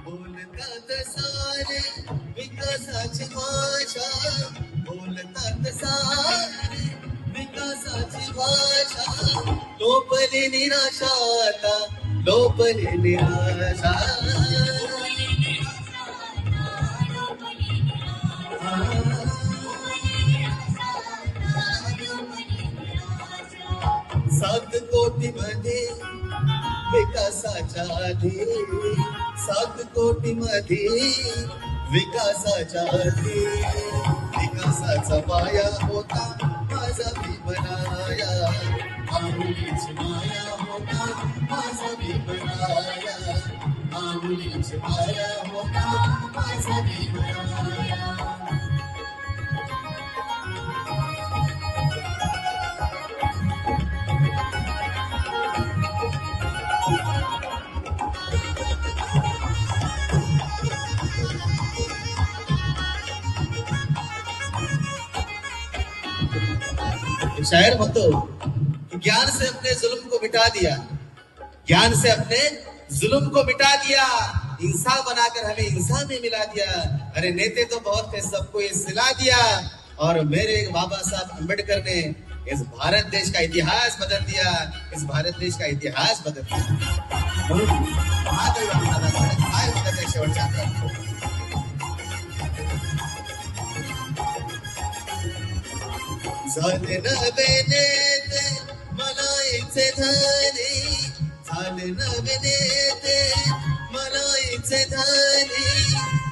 बोलतात सारे विकासाची भाषा, बोलतात सारे विकासाची भाषा, लोपली निराशा आता, लोपली निराशा. सात कोटी मध्ये विकासाच्या आधी, 7 कोटी मध्ये विकासाच्या आधी, विकासाचा पाया होता माझा भीमराया, माऊलीची माया होता माझा भीमराया, माऊलीची माया होता माझा भीमराया. शायर म्हणतो ज्ञान से अपने जुल्म को मिटा दिया, ज्ञान से अपने जुल्म को मिटा दिया, इंसान बनाकर हमें इंसान में मिला दिया. अरे नेते तो बहुत थे, सबको ये सिला दिया. और मेरे बाबा साहब अम्बेडकर ने इस भारत देश का इतिहास बदल दिया, इस भारत देश का इतिहास बदल दिया. म्हणून महादेव आपल्याला काय होतं ते शेवटच्या आठवड्यात झाले नवे नेते मलाईचे धनी, झाले नवे नेते मलाईचे धनी,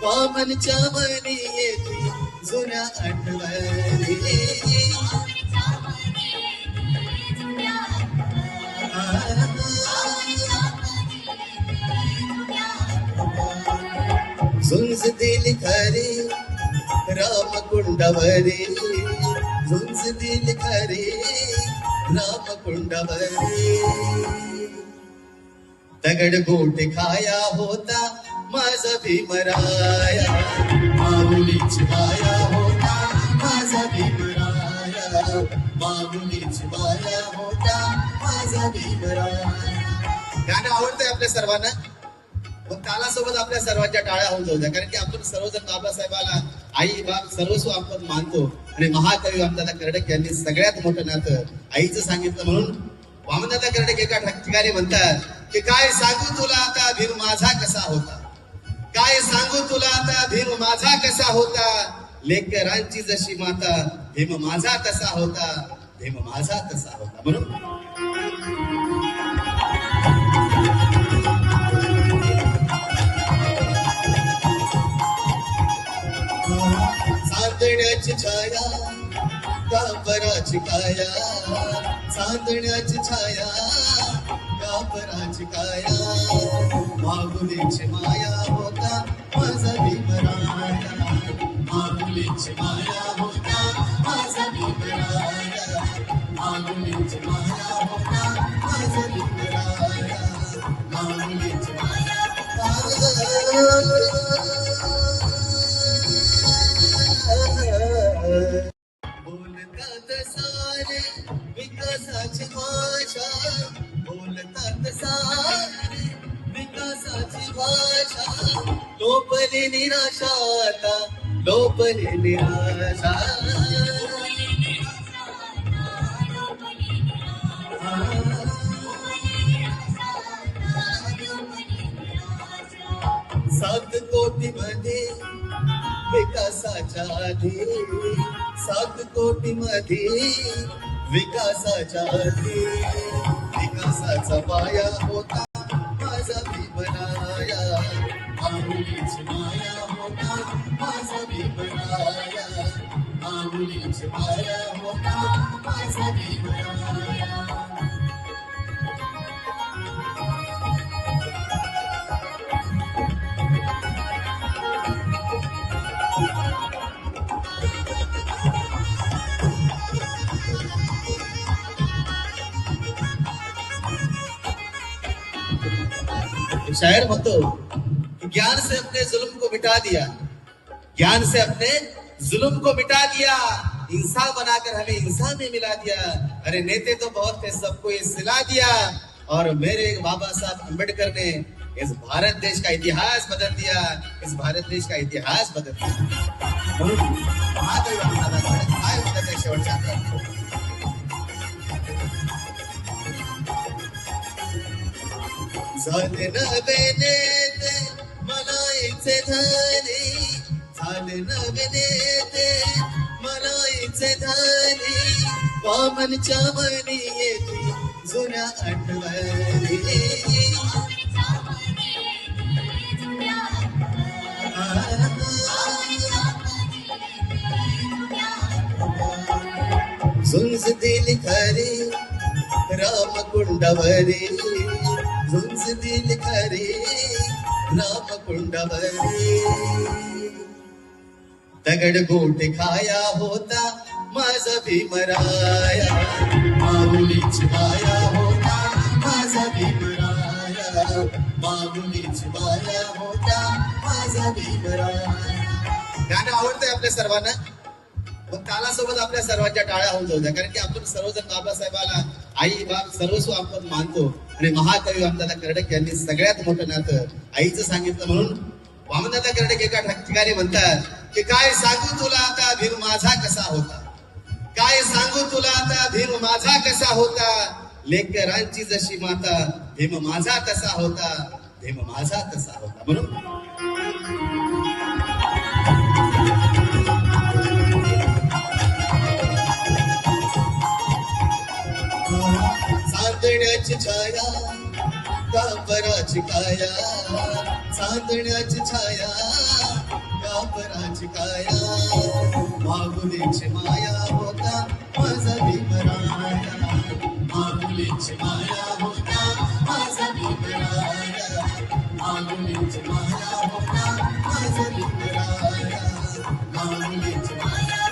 वामनच्या मनी येते जुन्या आठवणी. झुंज दिली खरी रामकुंडावरी, झुंज दिली खरी रामकुंडावरी, दगड गोटे खाया होता माझा भीमराया, माऊलीची माया होता माझा भीमराया, माऊलीची माया होता माझा भीमराया. गाणं आवडतंय आपल्या सर्वांना, मग तालासोबत आपल्या सर्वांच्या टाळ्या होऊन जाऊ द्या, कारण की आपण सर्वजण बाबासाहेबाला आई बाप सर्वस्व आपण मानतो. आणि महाकवी वामनदादा कर्डक यांनी सगळ्यात मोठं नातं आईचं सांगितलं. म्हणून वामनदादा कर्डक एका ठिकाणी म्हणतात की काय सांगू तुला आता भीम माझा कसा होता, काय सांगू तुला आता भीम माझा कसा होता, लेकरांची जशी माता भीम माझा तसा होता, भीम माझा तसा होता. म्हणून चांदण्याची छाया कापराची काया, चांदण्याची छाया कापराची काया, माऊलीची माया होता माझा भीमराया, माऊलीची माया होता माझा भीमराया, माऊलीची माया होता माझा भीमराया, माऊलीची माया. बोलतात सारे विकासाची भाषा, बोलतात सारे विकासाची भाषा, लोपली निराशा आता, लोपली निराशा. सात कोटी मध्ये विकासाच्या आधी, 7 कोटी मध्ये विकासाच्या आधी, विकासाचा पाया होता माझा भीमराया, माऊलीची माया होता माझा भीमराया, माऊलीची माया होता माझा भीमराया. शायर म्हणतो ज्ञान से अपने जुल्म को मिटा दिया, ज्ञान से अपने जुल्म को मिटा दिया, इंसान बनाकर हमें इंसान में मिला दिया. अरे नेते तो बहुत थे, सबको ये सिला दिया. और मेरे बाबा साहब अम्बेडकर ने इस भारत देश का इतिहास बदल दिया, इस भारत देश का इतिहास बदल दिया. म्हणून महादेव आपल्याला काय म्हणतात त्या शेवटच्या अंकात? झाले नवे नेते मनाईचे धनी, झाले नवे नेते मनाईचे धनी, वामनच्या मनी येते जुन्या आठवणी. झुंज दिल खरी राम कुंडवरी, झुंज दिल खरी राम कुंडवरी. दगड गोटे खाया होता माझा भीमराया, माऊलीची माया होता माझा भीमराया, माऊलीची माया होता माझा भीमराया. गाणं आवडतंय आपल्या सर्वांना, मग तालासोबत आपल्या सर्वांच्या टाळ्या होऊन जाऊ द्या, कारण की आपण सर्वजण बाबासाहेबाला आई बाप सर्वस्व आपण मानतो. आणि महाकवी वामनदादा कर्डक यांनी सगळ्यात मोठं नातं आईचं सांगितलं. म्हणून वामनदादा कर्डक एका ठिकाणी म्हणतात की काय सांगू तुला आता भीम माझा कसा होता, काय सांगू तुला आता भीम माझा कसा होता, लेकरांची जशी माता भीम माझा तसा होता, भीम माझा तसा होता. म्हणून चांदण्याची छाया कापराची काया, चांदण्याची छाया कापराची काया, माऊलीची माया होता माझा भीमराया, माऊलीची माया होता माझा भीमराया, माऊलीची माया होता माझा भीमराया, माऊलीची माया.